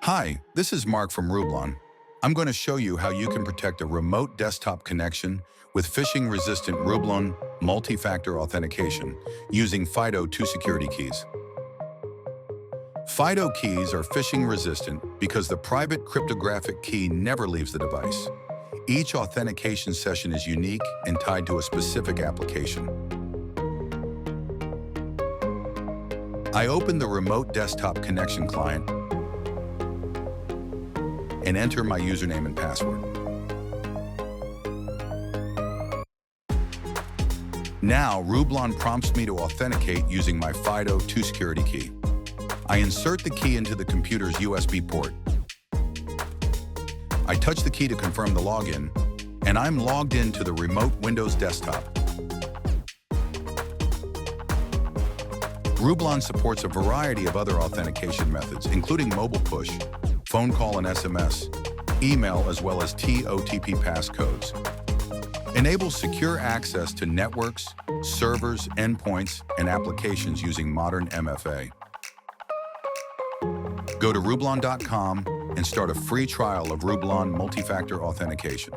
Hi, this is Mark from Rublon. I'm going to show you how you can protect a remote desktop connection with phishing-resistant Rublon Multi-Factor Authentication using FIDO2 Security Keys. FIDO keys are phishing-resistant because the private cryptographic key never leaves the device. Each authentication session is unique and tied to a specific application. I open the remote desktop connection client and enter my username and password. Now, Rublon prompts me to authenticate using my FIDO2 Security Key. I insert the key into the computer's USB port. I touch the key to confirm the login, and I'm logged into the remote Windows desktop. Rublon supports a variety of other authentication methods, including mobile push, phone call and SMS, email, as well as OTP passcodes. Enables secure access to networks, servers, endpoints, and applications using modern MFA. Go to Rublon.com and start a free trial of Rublon Multi-Factor Authentication.